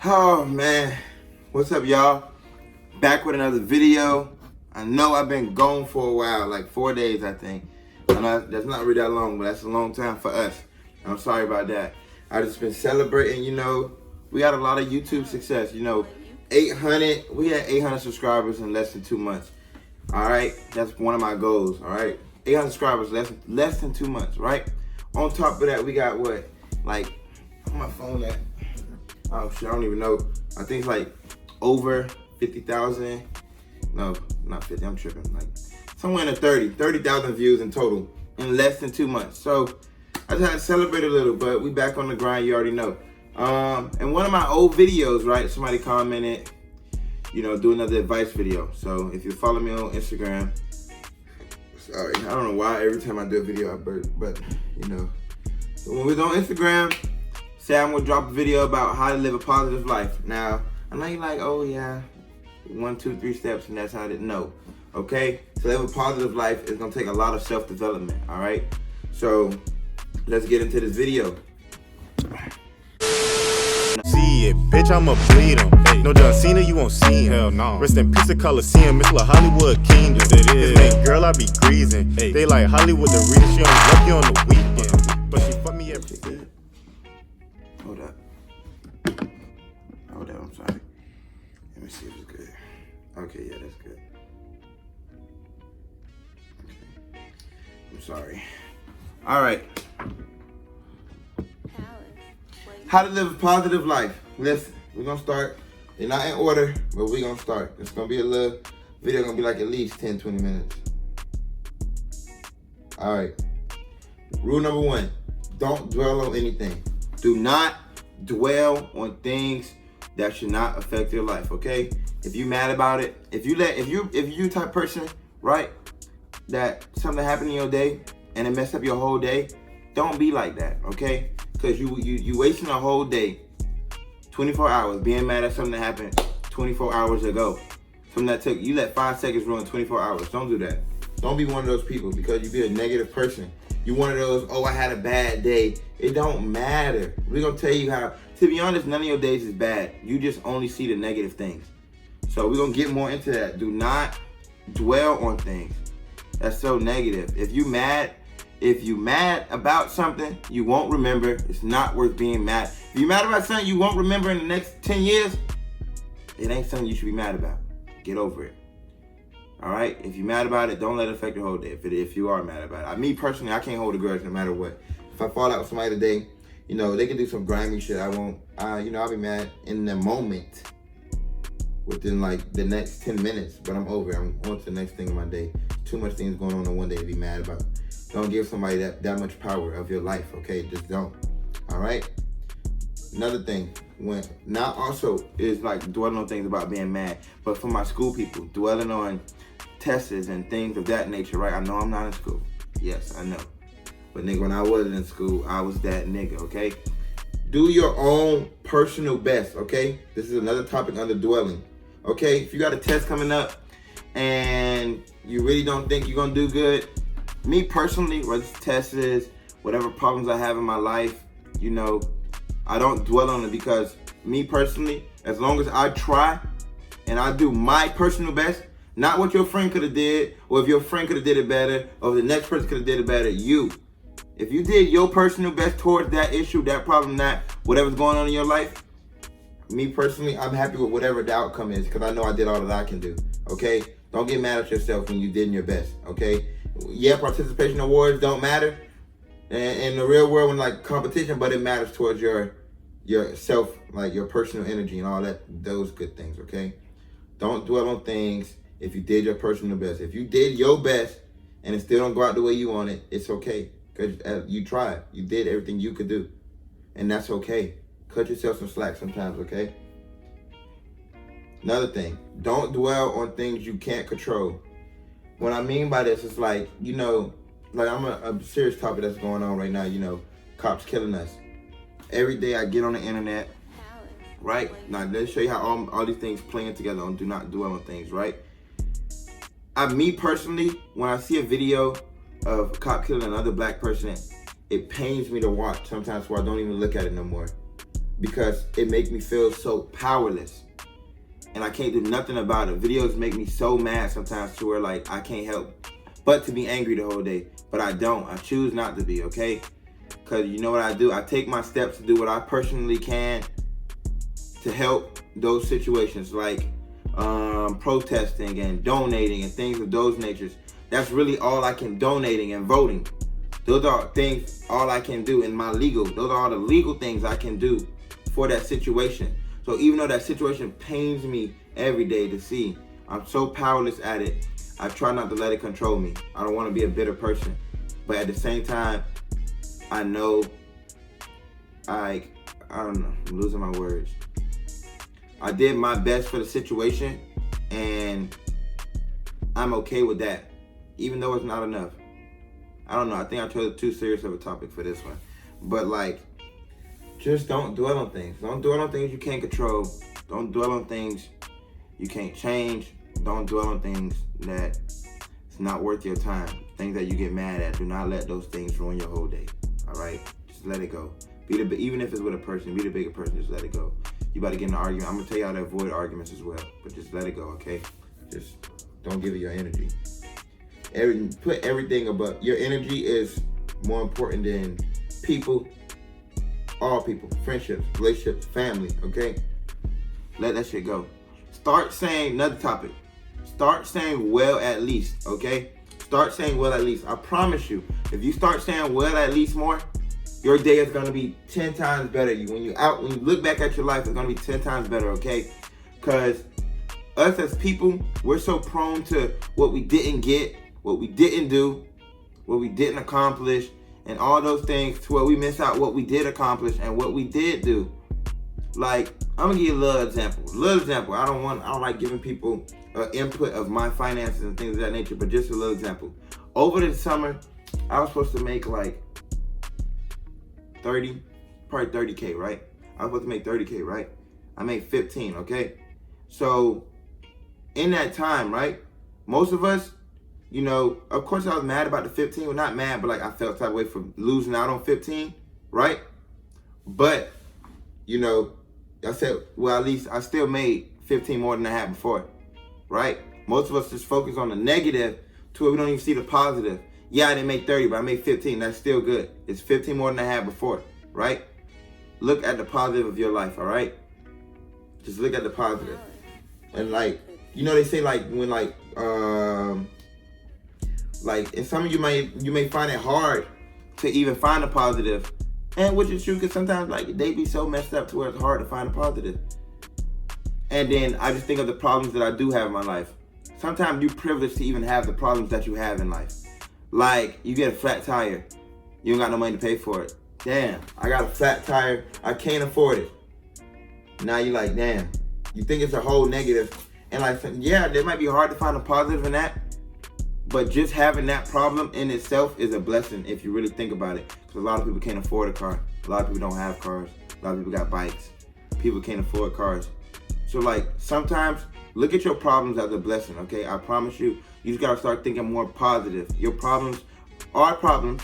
Oh man, what's up y'all? Back with another video. I know I've been gone for a while, like 4 days I think. I know that's not really that long, but that's a long time for us. I'm sorry about that. I just been celebrating, we got a lot of YouTube success, 800, we had 800 subscribers in less than 2 months. All right, that's one of my goals, all right? 800 subscribers, less than 2 months, right? On top of that, we got what? Like, on my phone at, oh shit, I don't even know. I think it's like over 50,000. No, not 50, I'm tripping. Like somewhere in the 30,000 views in total in less than 2 months. So I just had to celebrate a little, but we back on the grind, you already know. And one of my old videos, right, somebody commented, do another advice video. So if you follow me on Instagram, sorry, I don't know why every time I do a video I burp, but So when we're on Instagram, say I'm gonna drop a video about how to live a positive life. Now, I know you're like, oh yeah, 1, 2, 3 steps and that's how to, no. Okay, to live a positive life is gonna take a lot of self-development, all right? So let's get into this video. See it, bitch, I'ma bleed him. Hey. No John Cena, you won't see him. Hell no. Rest in peace of Coliseum, it's like Hollywood Kingdom. It is. His name, girl, I be greasing. Hey. They like Hollywood the reason she only love you on the weekend. But she fuck me every day. Hold up, I'm sorry. Let me see if it's good. Okay, yeah, that's good. Okay. I'm sorry. All right. How to live a positive life. Listen, we're gonna start. They're not in order, but we're gonna start. It's gonna be a little video, gonna be like at least 10, 20 minutes. All right. Rule number 1, don't dwell on anything. Do not dwell on things that should not affect your life, okay? If you're mad about it, if you type of person, right, that something happened in your day and it messed up your whole day, don't be like that, okay? Because you wasting a whole day, 24 hours, being mad at something that happened 24 hours ago. Something that you let 5 seconds ruin 24 hours. Don't do that. Don't be one of those people because you be a negative person. You one of those, oh, I had a bad day. It don't matter. We're gonna tell you how, to be honest, none of your days is bad. You just only see the negative things. So we're gonna get more into that. Do not dwell on things. That's so negative. If you mad about something, you won't remember. It's not worth being mad. If you're mad about something you won't remember in the next 10 years, it ain't something you should be mad about. Get over it. All right? If you're mad about it, don't let it affect your whole day. If you are mad about it. Me personally, I can't hold a grudge no matter what. If I fall out with somebody today, they can do some grimy shit. I won't, I'll be mad in the moment within like the next 10 minutes, but I'm over it. I'm on to the next thing in my day. Too much things going on in one day to be mad about. Don't give somebody that much power of your life, okay? Just don't, all right? Another thing, now also is like dwelling on things about being mad, but for my school people, dwelling on tests and things of that nature, right? I know I'm not in school. Yes, I know. But nigga, when I was in school, I was that nigga, okay? Do your own personal best, okay? This is another topic under dwelling, okay? If you got a test coming up and you really don't think you're gonna do good, me personally, whether it's tests, whatever problems I have in my life, I don't dwell on it because me personally, as long as I try and I do my personal best, not what your friend could have did, or if your friend could have did it better, or if the next person could have did it better, if you did your personal best towards that issue, that problem, that whatever's going on in your life, me personally, I'm happy with whatever the outcome is because I know I did all that I can do, okay? Don't get mad at yourself when you did your best, okay? Yeah, participation awards don't matter in the real world when like competition, but it matters towards your self, like your personal energy and all that, those good things, okay? Don't dwell on things if you did your personal best. If you did your best and it still don't go out the way you want it, it's okay. Because you tried. You did everything you could do. And that's okay. Cut yourself some slack sometimes, okay? Another thing, don't dwell on things you can't control. What I mean by this is like, like I'm a serious topic that's going on right now, cops killing us. Every day I get on the internet, right? Now let's show you how all these things playing together on do not dwell on things, right? Me personally, when I see a video of a cop killing another black person, it pains me to watch sometimes where I don't even look at it no more. because it makes me feel so powerless. And I can't do nothing about it. Videos make me so mad sometimes to where like I can't help but to be angry the whole day. But I don't. I choose not to be, okay? Because you know what I do? I take my steps to do what I personally can to help those situations, like protesting and donating and things of those natures. That's really all I can, donating and voting. Those are things, all I can do in my legal. Those are all the legal things I can do for that situation. So even though that situation pains me every day to see, I'm so powerless at it, I try not to let it control me. I don't want to be a bitter person. But at the same time, I know, I don't know, I'm losing my words. I did my best for the situation, and I'm okay with that, even though it's not enough. I don't know, I think I chose too serious of a topic for this one. But like, just don't dwell on things. Don't dwell on things you can't control. Don't dwell on things you can't change. Don't dwell on things that it's not worth your time. Things that you get mad at. Do not let those things ruin your whole day. All right? Just let it go. Even if it's with a person, be the bigger person, just let it go. You about to get in an argument. I'm going to tell you how to avoid arguments as well. But just let it go, okay? Just don't give it your energy. Put everything above. Your energy is more important than people. All people, friendships, relationships, family, okay? Let that shit go. Start saying, another topic. Start saying well at least, okay? Start saying well at least. I promise you, if you start saying well at least more, your day is gonna be 10 times better. When you look back at your life, it's gonna be 10 times better, okay? Because us as people, we're so prone to what we didn't get, what we didn't do, what we didn't accomplish, and all those things to where we miss out what we did accomplish and what we did do. Like, I'm gonna give you a little example. I don't like giving people input of my finances and things of that nature, but just a little example. Over the summer, I was supposed to make like probably 30K, right? I was supposed to make 30K, right? I made 15, okay? So in that time, right? Most of us, you know, of course I was mad about the 15. Well, not mad, but like I felt that way for losing out on 15, right? But, you know, I said, well, at least I still made 15 more than I had before, right? Most of us just focus on the negative to where we don't even see the positive. Yeah, I didn't make 30, but I made 15. That's still good. It's 15 more than I had before, right? Look at the positive of your life, all right? Just look at the positive. And like, you know, they say like when like and some of you may find it hard to even find a positive, and which is true because sometimes like they be so messed up to where it's hard to find a positive. And then I just think of the problems that I do have in my life. Sometimes you're privileged to even have the problems that you have in life. Like you get a flat tire, you don't got no money to pay for it. Damn, I got a flat tire, I can't afford it. Now you're like, damn, you think it's a whole negative. And like, yeah, it might be hard to find a positive in that. But just having that problem in itself is a blessing if you really think about it. Because a lot of people can't afford a car. A lot of people don't have cars. A lot of people got bikes. People can't afford cars. So like sometimes look at your problems as a blessing, okay? I promise you, you just gotta start thinking more positive. Your problems are problems,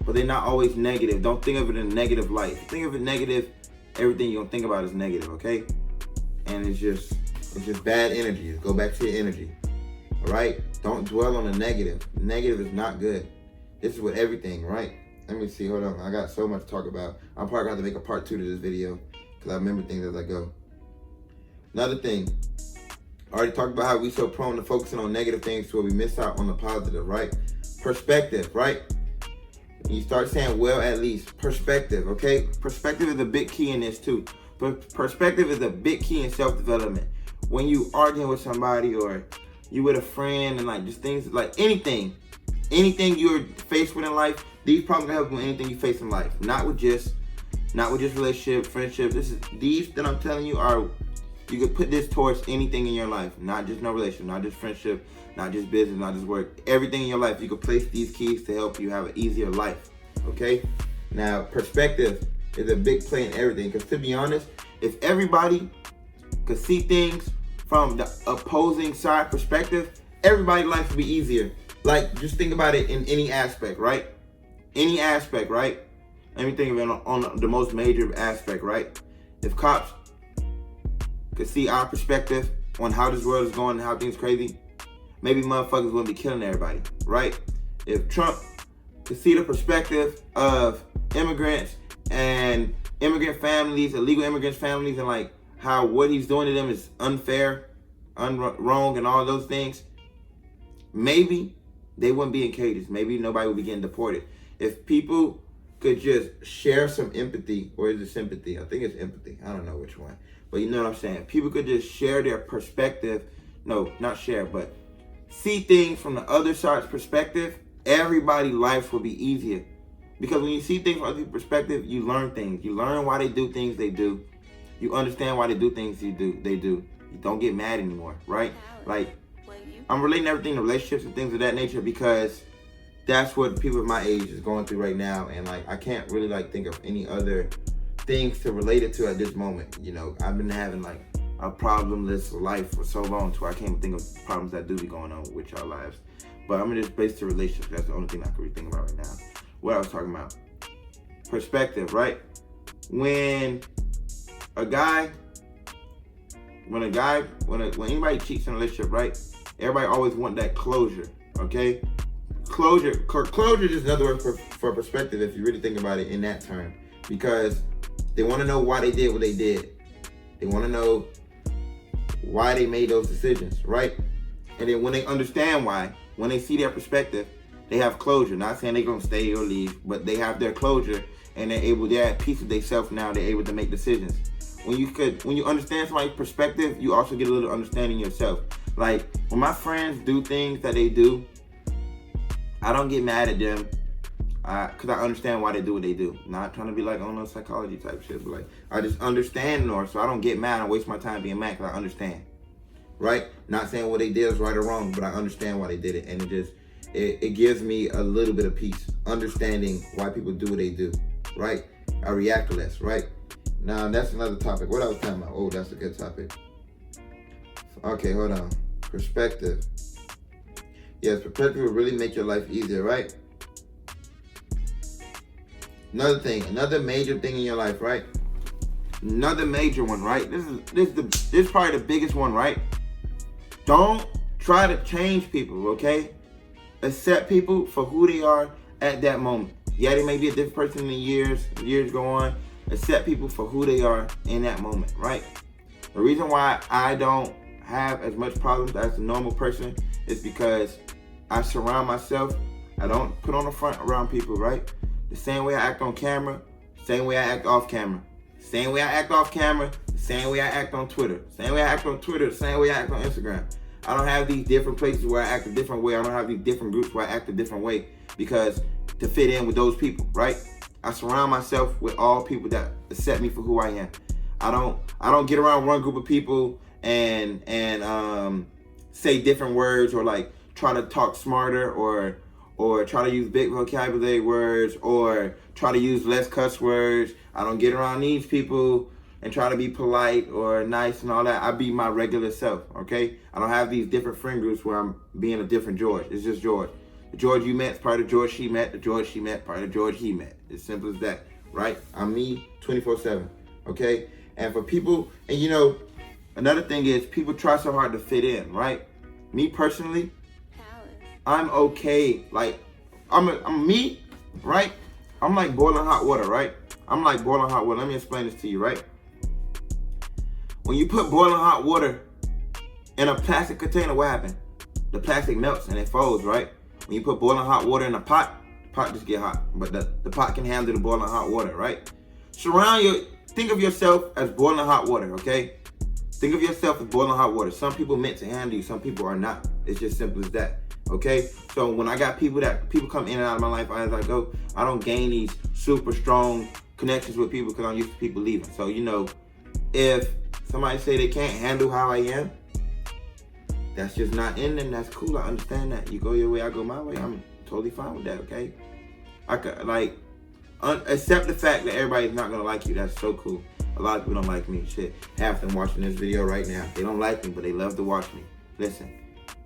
but they're not always negative. Don't think of it in a negative light. If you think of it negative, everything you're gonna think about is negative, okay? And it's just bad energy. Just go back to your energy. All right? Don't dwell on the negative. Negative is not good. This is with everything, right? Let me see. Hold on. I got so much to talk about. I'm probably going to have to make a part 2 to this video because I remember things as I go. Another thing. I already talked about how we so prone to focusing on negative things to where we miss out on the positive, right? Perspective, right? You start saying, well, at least. Perspective, okay? Perspective is a big key in this too. But perspective is a big key in self-development. When you arguing with somebody or you with a friend and like just things like anything you're faced with in life, these problems can help with anything you face in life. Not with just relationship, friendship. These that I'm telling you are, you could put this towards anything in your life. Not just no relationship, not just friendship, not just business, not just work. Everything in your life, you could place these keys to help you have an easier life. Okay? Now, perspective is a big play in everything. Because to be honest, if everybody could see things from the opposing side perspective, everybody's life would be easier. Like, just think about it in any aspect, right? Any aspect, right? let me think of it on the most major aspect, right? If cops could see our perspective on how this world is going and how things crazy, maybe motherfuckers wouldn't be killing everybody, right? If Trump could see the perspective of immigrants and immigrant families, illegal immigrants families, and like how what he's doing to them is unfair, wrong, and all those things, maybe they wouldn't be in cages. Maybe nobody would be getting deported. If people could just share some empathy, or is it sympathy? I think it's empathy. I don't know which one. But you know what I'm saying? People could just share their perspective. No, not share, but see things from the other side's perspective. Everybody's life will be easier. Because when you see things from other people's perspective, you learn things. You learn why they do things they do. You understand why they do things they do. You don't get mad anymore, right? Like, I'm relating everything to relationships and things of that nature because that's what people of my age is going through right now. And like, I can't really like think of any other things to relate it to at this moment. You know, I've been having like a problemless life for so long, so I can't even think of problems that do be going on with y'all lives. But I'm gonna just base it to relationships. That's the only thing I can really think about right now. What I was talking about, perspective, right? When anybody cheats in a relationship, right? Everybody always want that closure, okay? Closure is just another word for perspective if you really think about it in that term, because they want to know why they did what they did. They want to know why they made those decisions, right? And then when they understand why, when they see their perspective, they have closure. Not saying they're gonna stay or leave, but they have their closure and they're at peace with themselves now. They're able to make decisions. When you understand somebody's perspective, you also get a little understanding yourself. Like when my friends do things that they do, I don't get mad at them because I understand why they do what they do. Not trying to be like, oh no, psychology type shit, but like I just understand more, so I don't get mad and waste my time being mad because I understand. Right? Not saying what they did is right or wrong, but I understand why they did it, and it gives me a little bit of peace, understanding why people do what they do. Right? I react less. Right? Now that's another topic. What I was talking about? Oh, that's a good topic. Okay, hold on. Perspective. Yes, perspective will really make your life easier, right? Another major thing in your life, right? Another major one, right? This is probably the biggest one, right? Don't try to change people, okay? Accept people for who they are at that moment. Yeah, they may be a different person in years go on. Accept people for who they are in that moment, right? The reason why I don't have as much problems as a normal person is because I surround myself. I don't put on the front around people, right? The same way I act on camera, same way I act off camera. Same way I act off camera, same way I act on Twitter. Same way I act on Twitter, same way I act on Instagram. I don't have these different places where I act a different way. I don't have these different groups where I act a different way because to fit in with those people, right? I surround myself with all people that accept me for who I am. I don't get around one group of people and say different words or like try to talk smarter or try to use big vocabulary words or try to use less cuss words. I don't get around these people and try to be polite or nice and all that. I be my regular self, okay? I don't have these different friend groups where I'm being a different George. It's just George. The George you met is part of George she met. The George she met, part of George he met. It's simple as that, right? I'm me 24/7, okay? And for people, and you know, another thing is people try so hard to fit in, right? Me personally, I'm okay. Like, I'm me, right? I'm like boiling hot water, right? I'm like boiling hot water. Let me explain this to you, right? When you put boiling hot water in a plastic container, what happens? The plastic melts and it folds, right? When you put boiling hot water in a pot, the pot just get hot. But the pot can handle the boiling hot water, right? Think of yourself as boiling hot water, okay? Think of yourself as boiling hot water. Some people meant to handle you, some people are not. It's just simple as that, okay? So when I got people come in and out of my life as I go, I don't gain these super strong connections with people because I'm used to people leaving. So, you know, if somebody say they can't handle how I am, that's just not in them. That's cool. I understand that. You go your way, I go my way. I'm totally fine with that, okay? I could, like, accept the fact that everybody's not gonna like you. That's so cool. A lot of people don't like me. Shit, half them watching this video right now, they don't like me, but they love to watch me. Listen,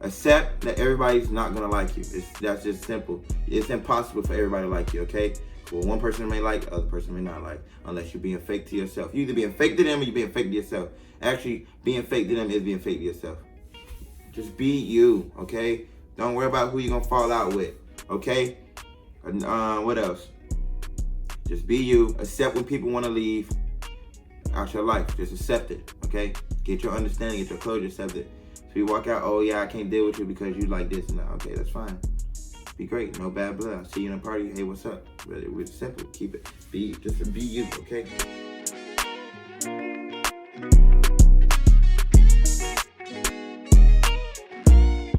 accept that everybody's not gonna like you. That's just simple. It's impossible for everybody to like you, okay? Well, one person may like, the other person may not like, unless you're being fake to yourself. You're either being fake to them or you're being fake to yourself. Actually, being fake to them is being fake to yourself. Just be you, okay? Don't worry about who you're gonna fall out with, okay? What else? Just be you. Accept when people want to leave out your life. Just accept it, okay? Get your understanding, get your closure, accept it. So you walk out, oh yeah, I can't deal with you because you like this and that. Okay, that's fine. Be great, no bad blood. I'll see you in a party. Hey, what's up? Really, we're simple. Keep it. Just be you, okay?